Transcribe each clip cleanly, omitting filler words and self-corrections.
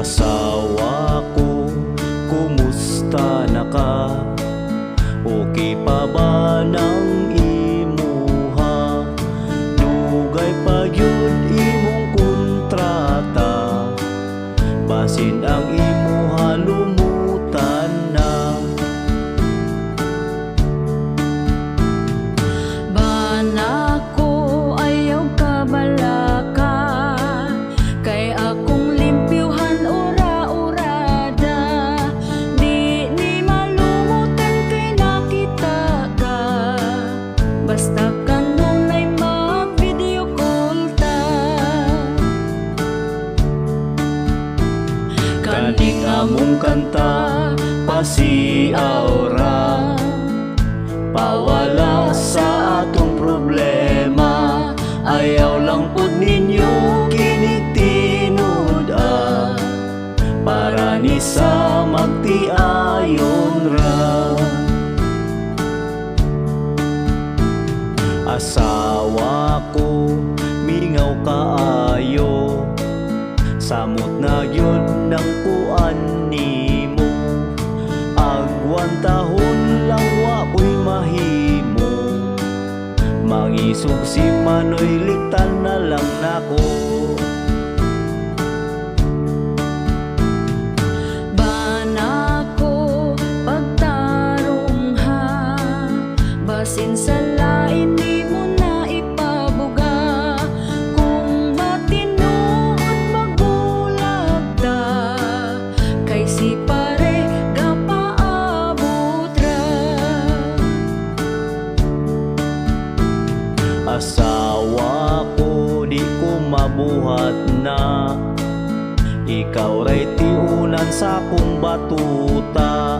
Asawa ko, kumusta na ka? Okay pa ba nang imuha? Dugay pa yun imong kontrata, basin ang imuha lumutan na. Bana ko ayaw ka balaka, kay akong limpyuhan ura-urada. Di ni malumutan kay nakita ka, basta kanunay mag-video call ta. Kaning among kanta pasiaura, pawala sa atong problema. Ayaw lang pud ninyo kinitinud para ni sa magtiayon ra. Asawa ko, mingaw kaayo, samot na yun ng kuan nimo. Agwan tahon lang wa ko'y mahimo, mangisog si Manoy liktan na lang nako. Bana ko pagtarong ha, basin sa lain di mo na ipabuga. Kung matinuod magbulag ta, kay si pare gapaabot ra. Asawa ko, di ko mabuhat na, ikaw ray tiunan sa kong batuta.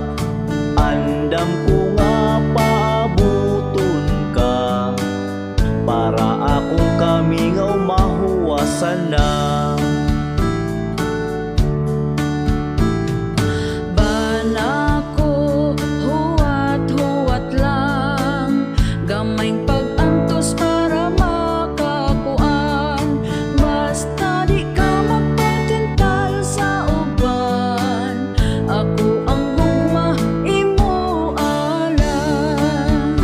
Andam ko nga paabuton ka, para akong kamingaw mahuwasan na. Bana ko, huwat-huwat lang, gamayng pag-antos para makakuan. Basta di ka magpatintal sa uban, ako ang gugma imo alam.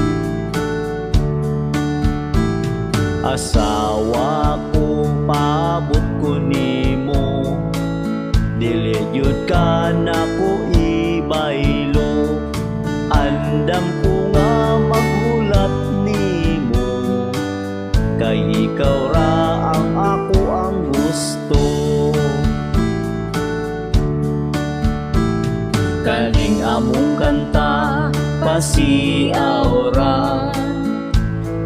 Asawa ko, paabot ko nimo, dili jud ka nako ibaylo. Andam ko nga maghulat nimo, kay ikaw ra ang ako ang gusto. Kaning among kanta pasiaura,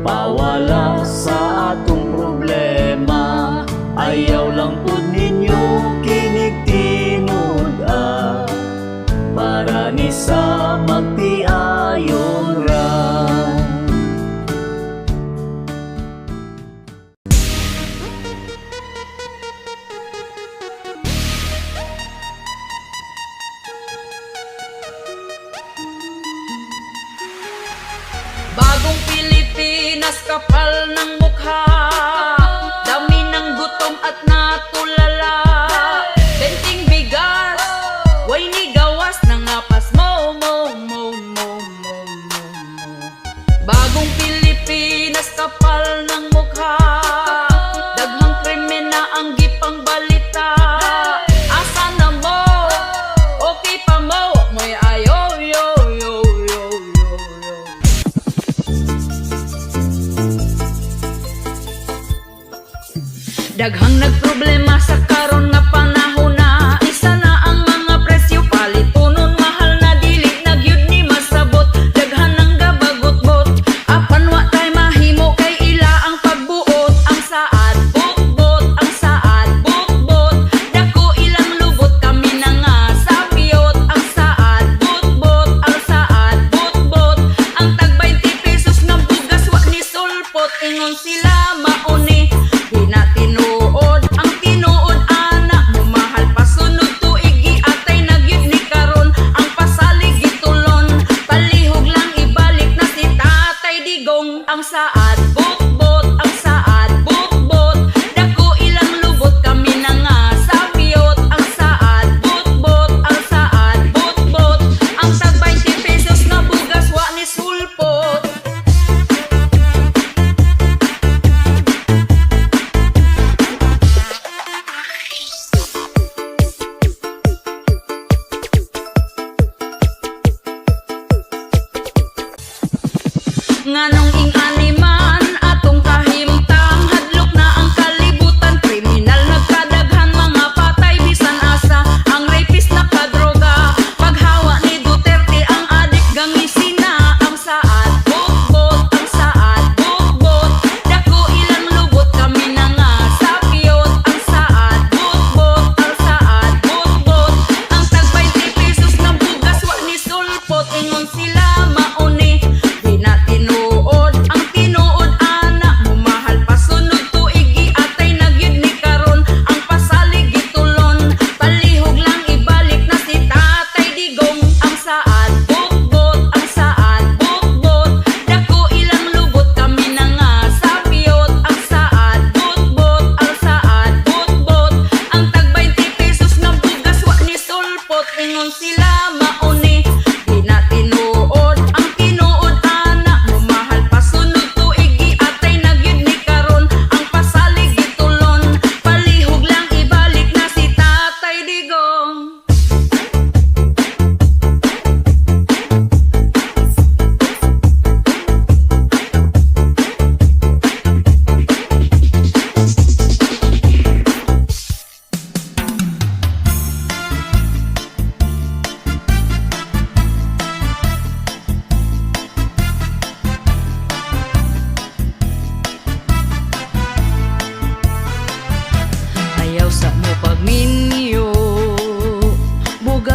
pawala sa atong problema. Ayaw lang pud ninyo kinigtinud para ni sa magtiayon ra. Bagong Pilipinas, kapal ng mukha, dami ng gutom at natulala. Benting bigas, way ni gawas ng apas mo. Bagong Pilipinas, kapal ng mukha, daghang krimen na ang gipang balita. Asa na mo? Okay pa mo? Mo'y ayo, yo. Daghang nagproblema sa karon nga panahon na, isa na ang mga presyo palitunon, mahal na dili nagyud ni masabot. Daghan ang gabagot-bot, apan wa tay mahimo kay ila ang pagbuot. Ang saad bukbot, ang saad bukbot, dako ilang lubot kami na nga sabyot. Ang saad bukbot, ang saad bukbot, ang tag 20 pesos nga bugas wa ni sulpot. Ingon sila mauni, di na tinuod ang tinuod ana mo, mahal pa sunod tuig giatay nagyud ni karon. Ang pasalig gitulon, palihog lang ibalik na si Tatay Digong. Ang saad bukbot, ang saad bukbot, dako ilang lubot kami na nga sabyot. Ang saad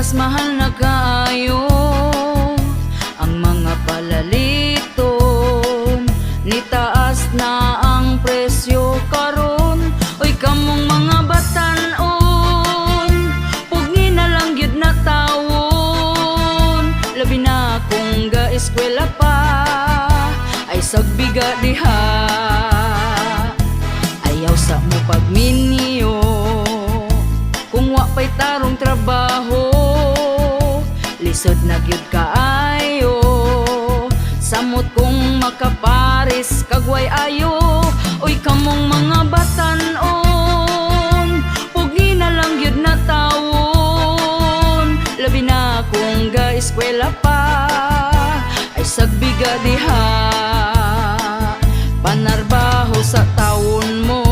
bugas mahal na kaayo, ang mga palaliton nitaas na ang presyo karon. Oy kamong mga batan-on, pugni na lang gyud na tawon, labi na kung ga-eskwela pa ay sagbiga diha. Ayaw sa mo pagminyo kung wa pa'y tarong trabaho, lisod na gyud kaayo, samot kung makaparis kagway ayo. Oy kamong mga batan-on, pugi na lang gyud na tawon, labi na kung ga-eskwela pa ay sagbiga diha. Panarbaho sa taon mo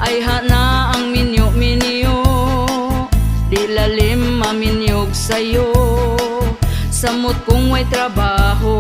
ay hana ang minyo-minyo, di lalim maminyog sa'yo, samot kung may trabaho.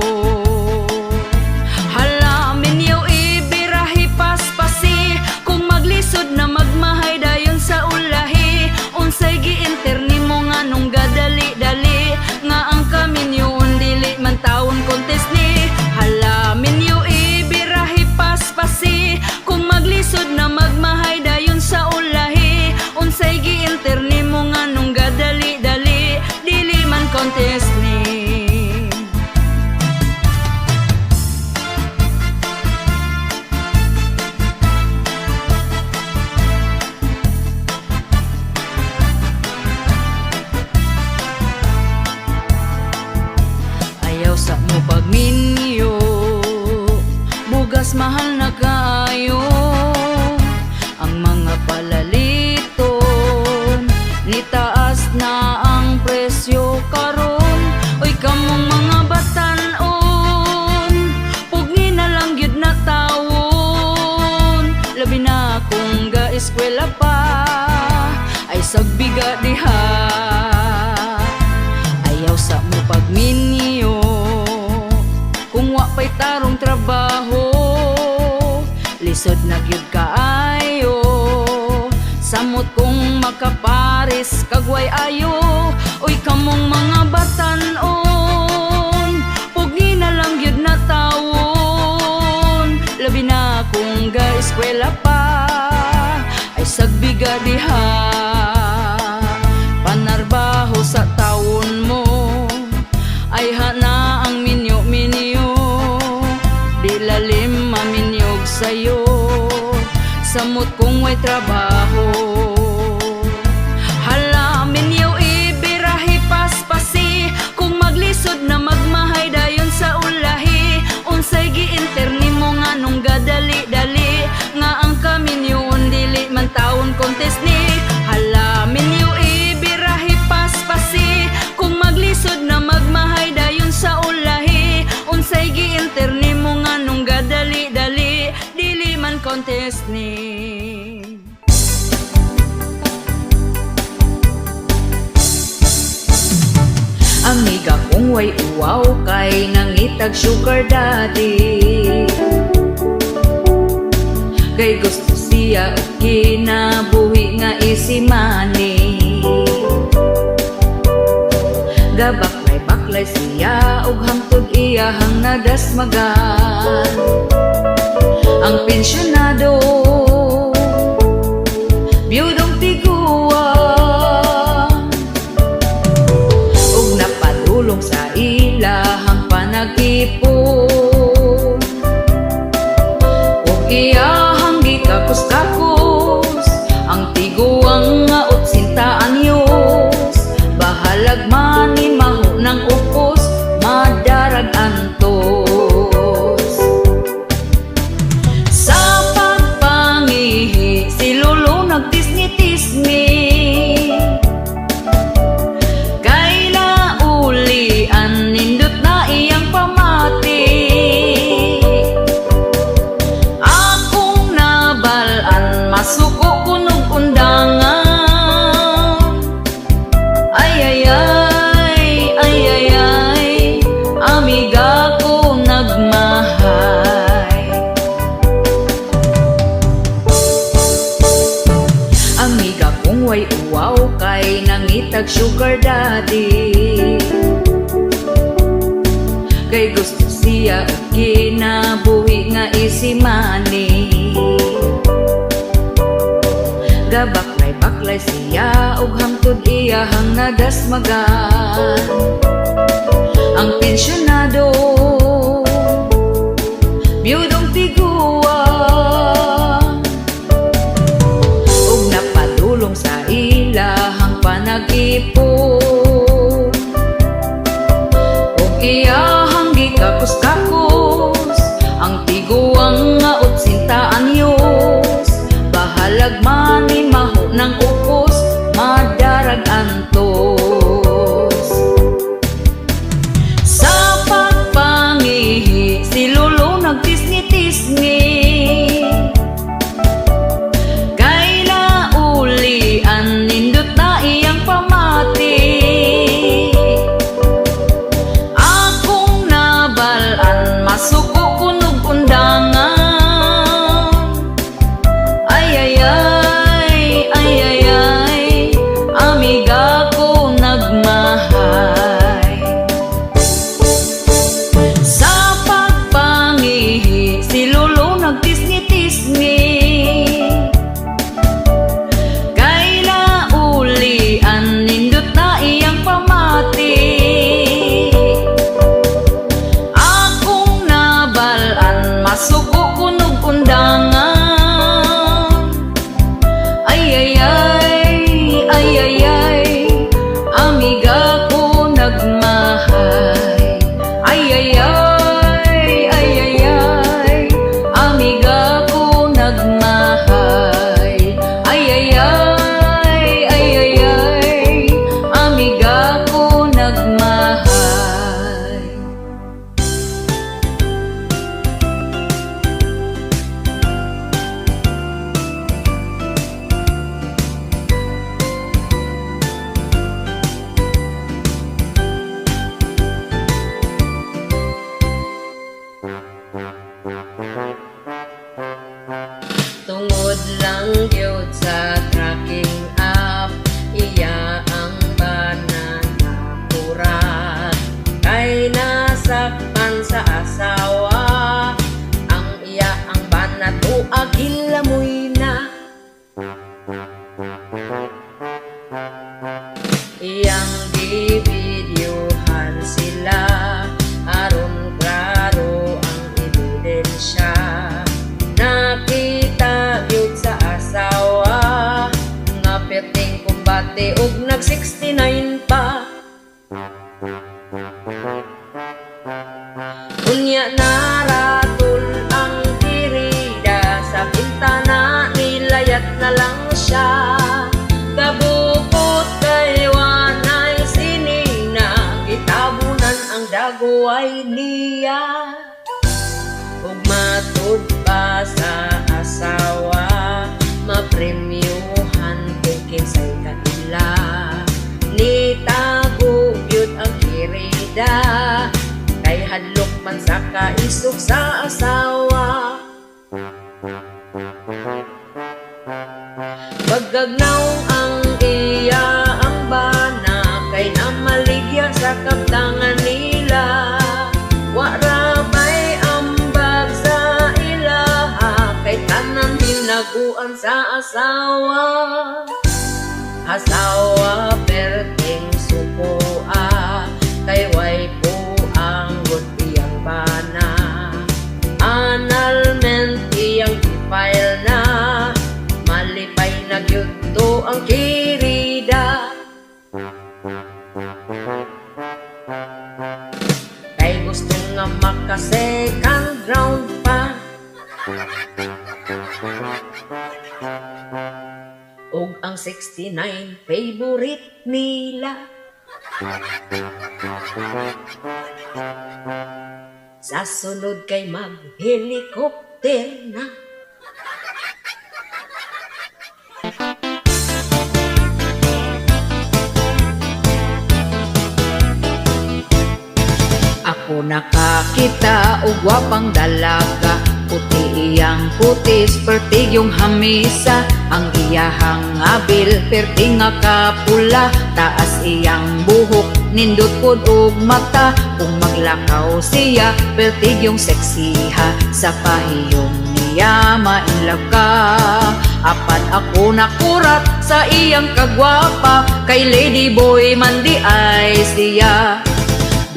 Hala minyo ibirahi paspasi, kung maglisod na magmahay dayon sa ulahi, unsay giinterni mo nga nung gadali-dali, nga ang kaminyoon dili man taon contest ni. Hala minyo ibirahi paspasi, kung maglisod na magmahay dayon sa ulahi, unsay giinterni mo nga nung gadali-dali, dili man contest ni. Ayaw sa mo pagminyo, bugas mahal na kaayo, ang mga palaliton nitaas na ang presyo karon. Oy kamong mga batan-on, pugni na lang gyud na tawon, labi na kung ga-eskwela pa ay sagbiga diha. Ayaw sa mo pagminyo kung wa pa'y tarong trabaho, lisod na gyud kaayo, samot kung makaparis kagway ayo. Oy kamong mga batan-on, pugi na lang gyud na tawon, labi na kung ga-eskwela pa ay sagbiga diha. Panarbaho sa taon mo ay hana ang minyo-minyo, di lalim maminyog sa'yo, samot kung may trabaho. Hala minyo ibirahi paspasi, kung maglisod na magmahay dayon sa ulahi, unsay giinterni mo nga nung gadali-dali, nga ang kaminyoon dili man taon contest ni. Hala minyo ibirahi paspasi, kung maglisod na magmahay dayon sa ulahi, unsay giinterni mo nga nung gadali-dali, dili man contest ni. Amiga kung way uwaw kay nangitag sugar daddy, kay gusto siya og kinabuhi nga easy money. Gabaklay-baklay siya og hangtod iyahang nadasmagan ang pensyonado, biyudong tiguan, og napadulong sa ilahang panag-ipon, og iyahang gikakos-kakos ang tiguang nga 80 anyos. Bahalag man ni maho ng upos, madarag antos. Sa pagpangihi si Lolo nagtisni-tisni, kay naulian nindot na iyang pamati. Akong nabalaan masuko kunog undangan, amiga ko nagmahay. Amiga kong way uwaw kay nangitag sugar daddy, nga easy money. Gabaklay-baklay siya ug hangtod iyahang nadasmagan. Ang pensyonado biyudong tiguang ug napadulong sa ilahang panag-ipon. Ug iyahang gikakos-kakos ang tiguang nga 80 anyos. Bahalag man ni maho ng ukos, madarag antos. Sa pagpangihi si Lolo nagtisngi-tisngi, kaila ulian nindot na iyang pamati. Akong nabalaan masuko kunog undangan. Amiga ko nagmahay. Sa pagpangihi si Lolo nagtisngi-tisngi, kaila ulian nindot na iyang pamati. Akong nabalaan masuko kunog undangan. Amiga ko nagmahay. Amiga ko nagmahay. Amiga ko nagmahay. Tungod lang gyud sa tracking app, iya ang banana pura. Kay nasakpan sa asawa, ang iya ang banat o agilamoy na. Iyang gibidyohan sila, aron klaro ang ebidensya. Nakita yun sa asawa nga perting kumbate ug nag 69 pa. Unya naratol ang kirida sa bintana, nilayat na lang siya. Kabukot kay wanay sinina, gitabunan ang daguay niya. Ug matud pa sa asawa, mapremyuhan kung kinsay kanila. Nitago yun ang kirida, kay hadlok man sa kaisog sa asawa. Pagagnaw ang iya ang bana, kay namaligya sa kaptangan nila. Wara may ambag sa ilaha, kay tanan hinaguan sa asawa. Asawa perting sukoa, kay way po ang iyang bana. Annulment iyang i-file na, malipay na gyud to ang kirida. Kay gusto nga maka-second round pa, ug ang 69 favorite nila. Sa sunod kay mag-helicopter na. Ako nakakita og wapang dalaga, puti iyang putis, pertig yung hamisa. Ang iyahang abil, perting nga kapula, taas iyang buhok, nindot pod og mata. Kung maglakaw siya, pertig yung seksiha, sa pahiyom niya mainlove ka. Apan ako nakurat sa iyang kagwapa, kay lady boy man di ay siya.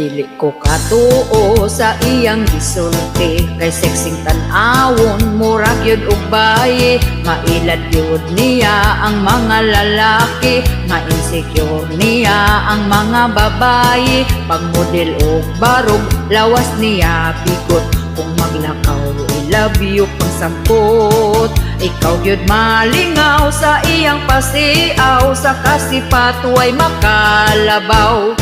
Dili ko katuo sa iyang gisulti, kay sexing tan-awon murag yun og bayi. Mailad yun niya ang mga lalaki, ma-insecure niya ang mga babayi. Pagmodel og barog, lawas niya bigot. Kung maglakaw, I love you pang sampot. Ikaw yun malingaw sa iyang pasiaw, sa kasipat way makalabaw.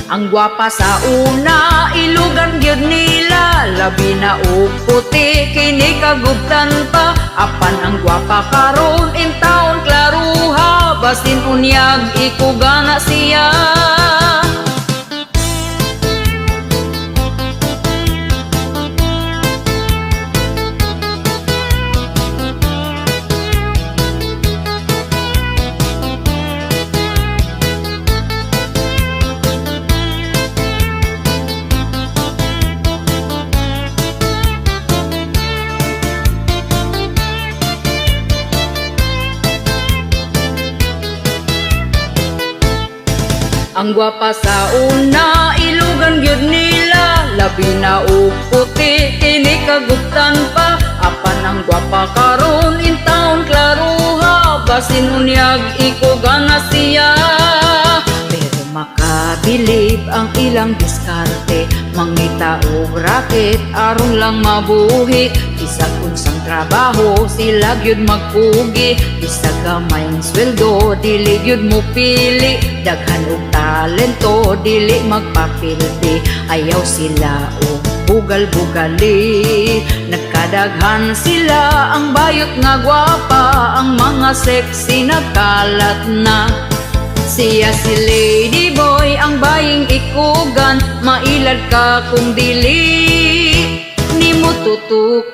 Ang gwapa sa una, ilugan gyud nila, labi na og puti, kini kagubtan pa. Apan ang gwapa karon in taon klaruha, basin unyag ikugana siya. Ang gwapa sa una, ilugan gyud nila, labi na og puti, kini kagubtan pa. Apan ang gwapa karon in taon klaruha, basin unyag ikugana siya. Pero makabilib ang ilang diskarte, mangita og raket aron lang mabuhi. Bisag unsang trabaho sila gyud magpugi, bisag gamayng sweldo dili gyud mo pili. Daghan og talento dili magpapildi, ayaw sila og bugal-bugali. Nagkadaghan sila ang bayot nga gwapa, ang mga sexy nagkalat na. Siya si lady boy ang baying ikugan, mailad ka kung dili ni mo tutukan.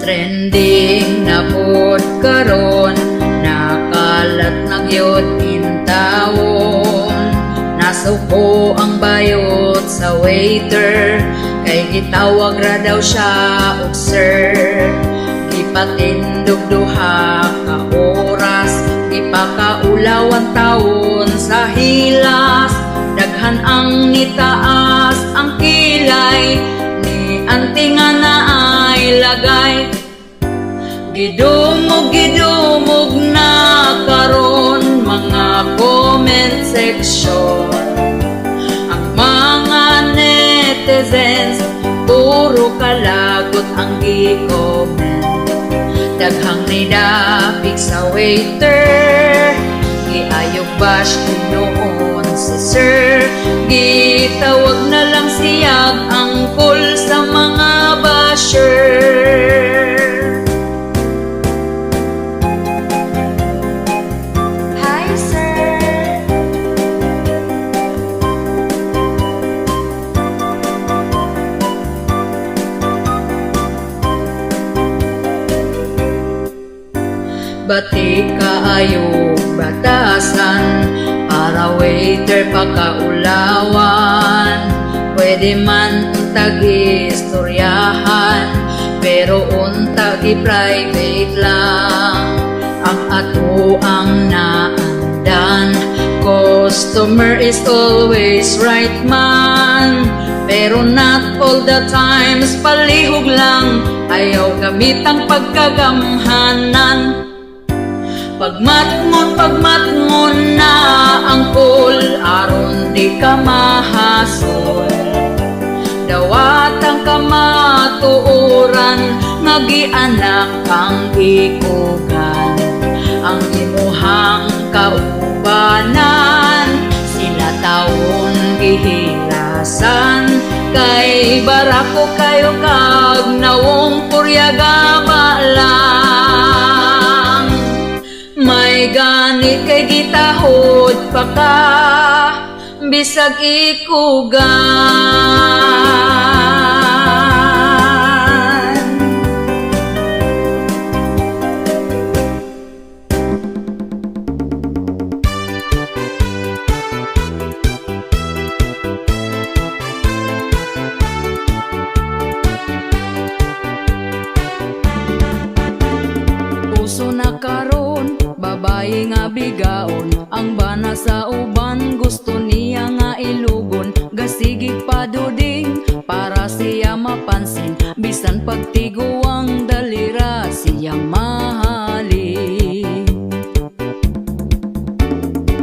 Trending na pod karon, nakalat na gyud in taon. Nasuko ang bayot sa waiter, kay gitawag ra daw siya og sir. Gipatindog duha ka oras, ipakaulawan taon sa hilas. Daghan ang nitaas ang kilay, ni anting nga na ay lagay. Gidumog na karon mga comment section, ang mga netizens puro kalagot ang gi-comment. Daghang nidapig sa waiter, giayog bash noon si sir. Gitawag na lang siyag angkol sa mga basher. Bati kaayo batasan, para waiter pakaulawan. Pwede man untag istoryahan, pero untag i-private lang. Ang ato ang naandan, customer is always right man. Pero not all the times, palihog lang, ayaw gamit ang pagkagamhanan. Pagmatngon na ang kol, aron di ka mahasol. Dawat ang kamatuoran, nagianak ang ikugan. Ang imuhang kaubanan, sila taon gihilasan. Kay barako kayo kag nawong puryaga balan. pa ka bisag ikugan. Uso na karon, babae nga bigaon, ang bana sa uban gusto niya nga ilugon. Gasigig paduding para siya mapansin, bisan pagtiguang dalira siyang mahalin.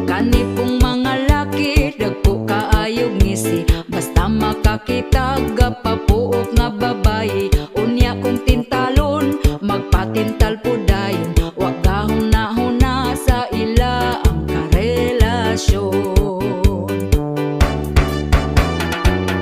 Kani pong mga laki dagko kaayog ngisi, basta makakita gapapuok nga babae. Unya kong tintalon magpatintal po dayon, wag gahuna-huna sa ila ang karelasyon.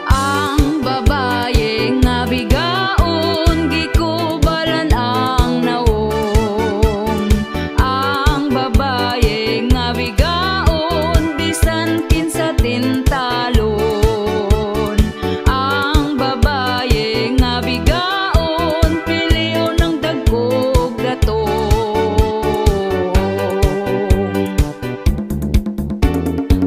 Ang babaye nga bigaon, gikubalan ang naong. Ang babaye nga bigaon, bisan kinsa tintalon. Ang babaye nga bigaon, piliw ng dagkog datong.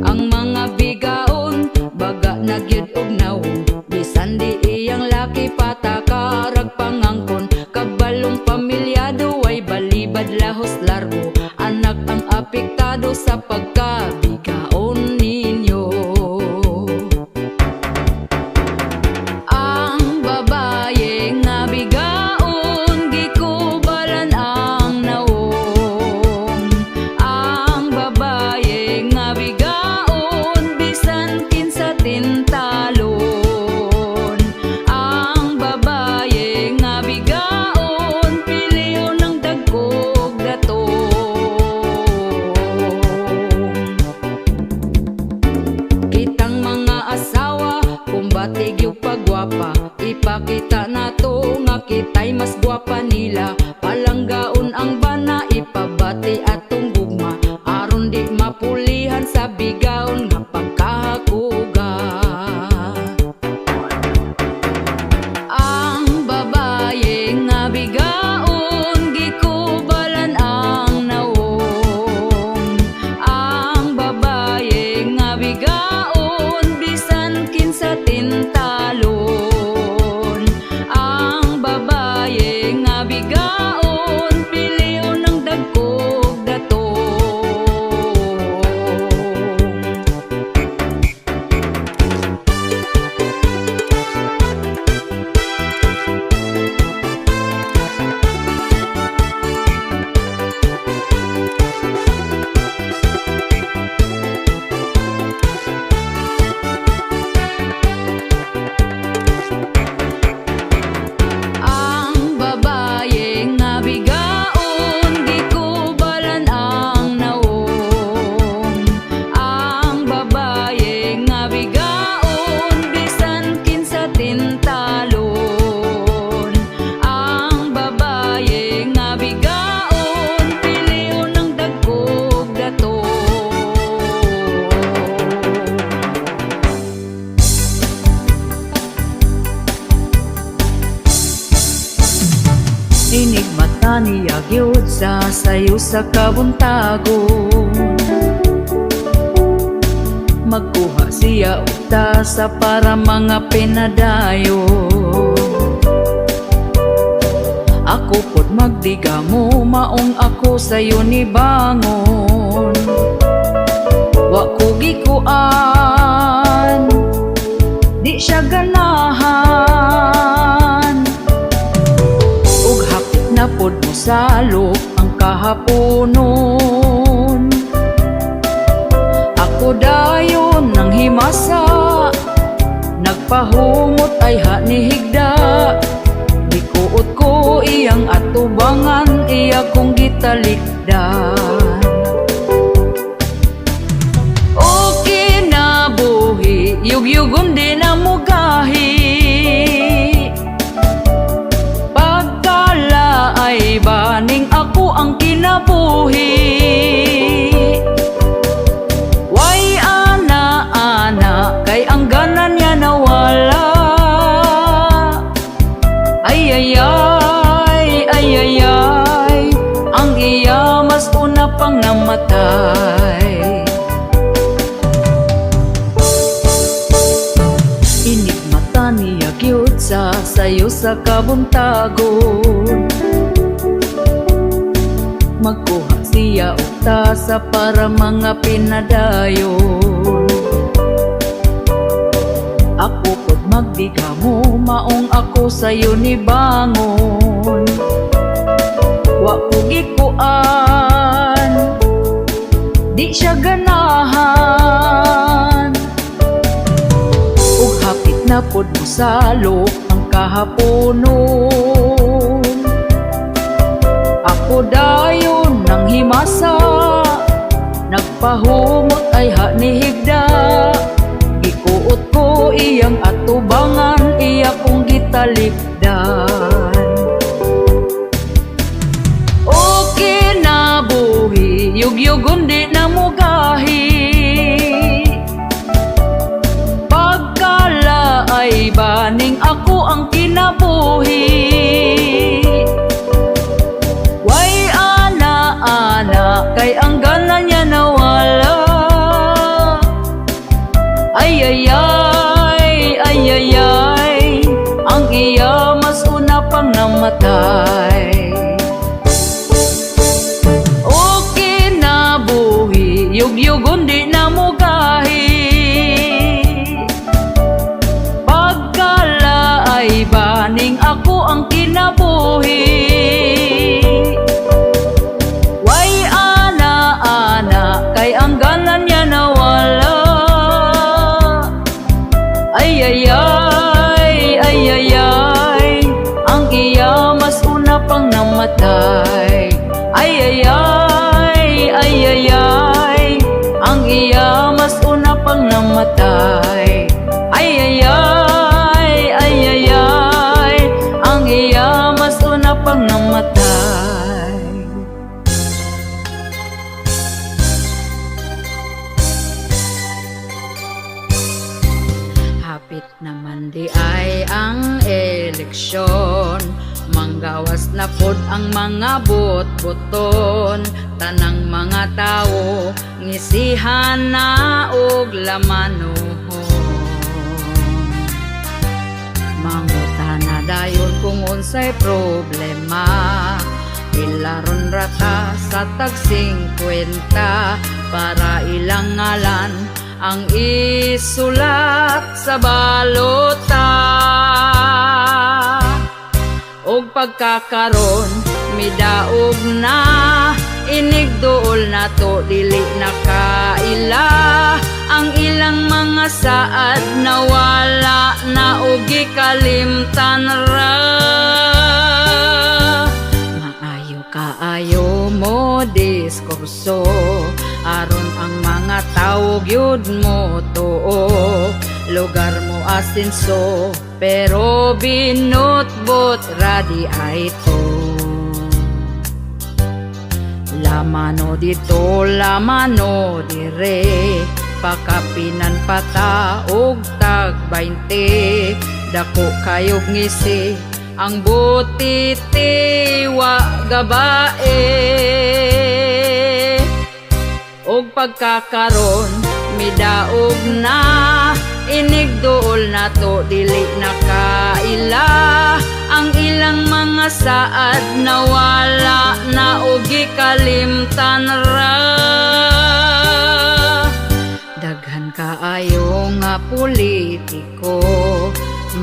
Ang mga bigaon, baga nagyud og nawong, bisan di iyang laki patakarag pangangkon. Kabalong pamilyado ay balibad lahos largo, anak ang apektado sa pagkabigaon ninyo. Ang babaye nga bigaon, gikubalan ang naong. Ang babaye nga bigaon, bisan kinsa tintalon. Ang babaye nga bigaon, piliw ng dagkog datong. Kitang mga asawa, kumbati gyud pagwapa, ipakita nato nga kita'y mas gwapa nila. Palanggaon ang bana, ipabati atong gugma, aron di mapulihan sa bigaon nga pagkahakuga. Ang babaye nga bigaon, gikubalan ang naong. Ang babaye nga bigaon, bisan kinsa tintalon. Ang babaye nga bigaon, piliw ng dagkog datong. Ang babaye nga bigaon, gikubalan ang naong. Ang babaye nga bigaon, bisan kinsa tintalon. Ang babaye nga bigaon, piliw ng dagkog datong. Inig mata niya gyud sa sayo sa kabuntagon. Magkuha siya og tasa para mga pinadayon. Ako pod magdiga mo, maong ako sayo ni bangon. Wa ko gikuan, di siya ganahan. Ug hapit na pod mo salok ang kahaponon. Ako dayon nang himasa, nagpahumot ay hanihigda. Dikuot ko iyang atubangan, iya kong gitalikdan. O kinabuhi, yugyugon din ang mugahi. Pagkala ay baning ako ang kinabuhi. sa'yo sa kabuntagon. Magkuha siya og tasa para mga pinadayon. Ako pod magdiga mo, maong ako sa'yo ni bangon. Wa ko gikuan, di siya ganahan. Ug hapit na pod mo salok ang kahaponon. Ako dayon nang himasa, nagpahumot ay ha ni higda. Gikuot ko iyang atubangan, iya kong gitalipdan. Okay na buhi, yugyugon di na mugahi. Pagkala ay baning ako ang kinabuhi. Way ana-ana, kay ang gana niya nawala. Ay ay ay, ay ay ay, ang iya mas una pang namatay. Okay na buhi, yugyugon di na mugahi. Pagkala ay baning ako ang kinabuhi. Way ana-ana, kay ang gana niya nawala. Ay ay ay, ay ay ay, ang iya mas una pang namatay. Ay ay ay, ay ay ay, ang iya mas una pang namatay. Ay ay ay, ay ay ay, ang iya mas una pang namatay. Hapit naman di ay ang eleksyon, manggawas na pod ang mga bot-boton. Tanang mga tao ngisihan na og lamanuhon. Mangutana dayon kung unsay problema, ilaron rata sa tag 50 para ilang ngalan ang isulat sa balota. Og pagkakaron midaog na, inigduol na to dili na kaila. Ang ilang mga saad nawala na og gikalimtan ra. Maayo kaayo mo diskurso, aron ang mga tao gyud mo tuo. Lugar mo asinso, pero binutbot radi ay to. Lamano dito, lamano dire, pakapinan pata og tag 20. Dako kayog ngisi, ang butiti wa gabae. Og pagkakaron midaog na, inigduol na to dili na kaila. Ang ilang mga saad nawala na og gikalimtan ra. Daghan kaayo nga politiko,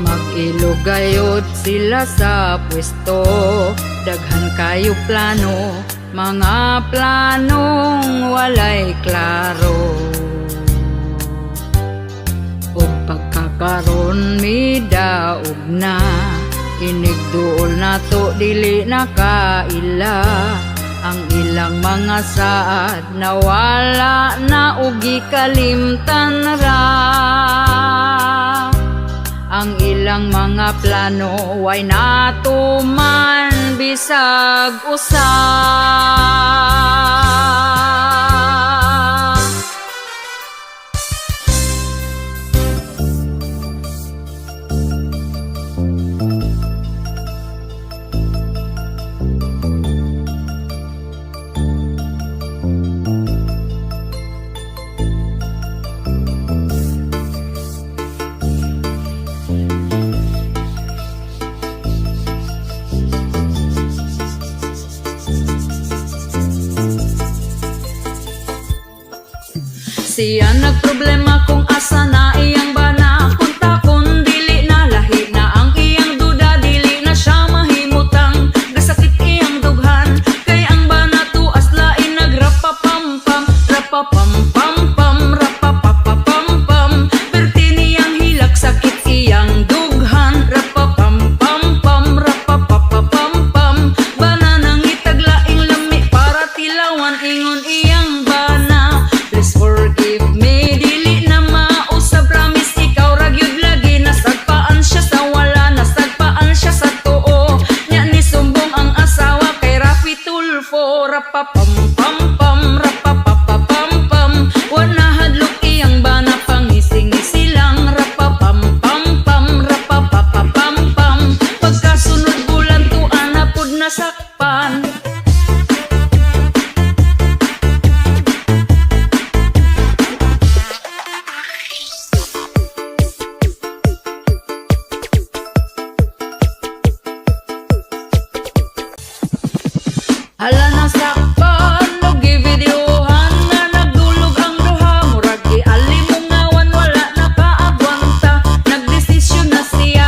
mag-ilugayod sila sa pwesto. Daghan kayo plano, mga planong walay klaro. Ug pagkakaron midaog na, inigduol na to dili na kaila. Ang ilang mga saad nawala na og gikalimtan ra. Ang ilang mga plano way natuman bisag usa. Siya nagproblema kung asa na iyang bana. Kunta kun dili na lahi na ang iyang duda, dili na siya mahimutang gasakit iyang dughan. Kay ang bana tuas lain nagrapapampam, rapapampampam, rapapapapampam. Perti niyang hilak sakit iyang dughan, rapapampampam, rapapapapampam. Bana nang itaglaing lami para tilawan ingon iyang bana. Please forgive me, dili na mausab, promise ikaw ragyod lagi. Nasagpaan siya sa wala, nasagpaan siya sa tuo. Nya ni sumbong ang asawa kay Rafi Tulfo, rapapampampam, rapapapapampam. Wana hadlok iyang bana, pangising-ngisi lang, rapapampampam, rapapapapampam. Pagkasunod bulan tuan na pud nasakpan. Hala nasakpan, nag-videohan nga nagdulog ang duha. Murag gialimungawan, wala nakaagwanta. Nagdesisyon na siya,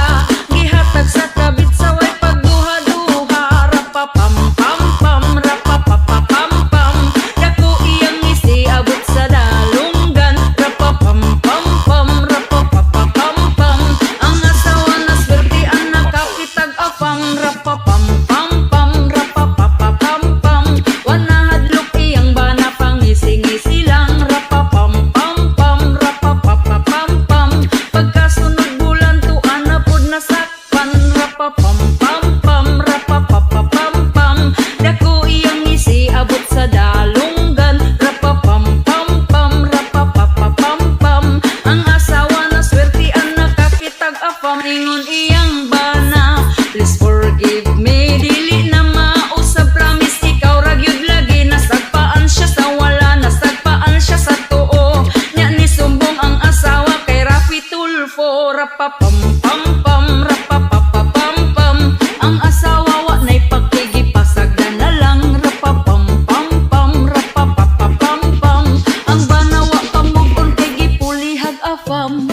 gihatag sa kabit sa way pagduha-duha. Rapapampampam, rapapapapampam. Dako iyang ngisi, abot sa dalunggan. Rapapampampam, rapapapapampam. Ang asawa na swerte ang nakakitag afam. Rapapampampam, rapapapapampam. Wana hadlok iyang bana, pangising-ngisi lang, rapapampampam, rapapapapampam. Pagkasunod bulan tuan na pud nasakpan, rapapampampam, rapapapapampam. Dako iyang ngisi, abot sa dalunggan, rapapampampam, rapapapapampam. Ang asawa na swerte ang nakakitag afam, ingon iyang bana. Please forgive me, dili na mausab, promise ikaw ragyod lagi. Nasagpaan siya sa wala, nasagpaan siya sa tuo. Nya ni sumbong ang asawa kay Rafi Tulfo, rapapampampam, rapapapapampam. Ang asawa wa na'y pagkigipasagdan na lang, rapapampampam, rapapapapampam. Ang bana wa pamubon kay gipulihag afam.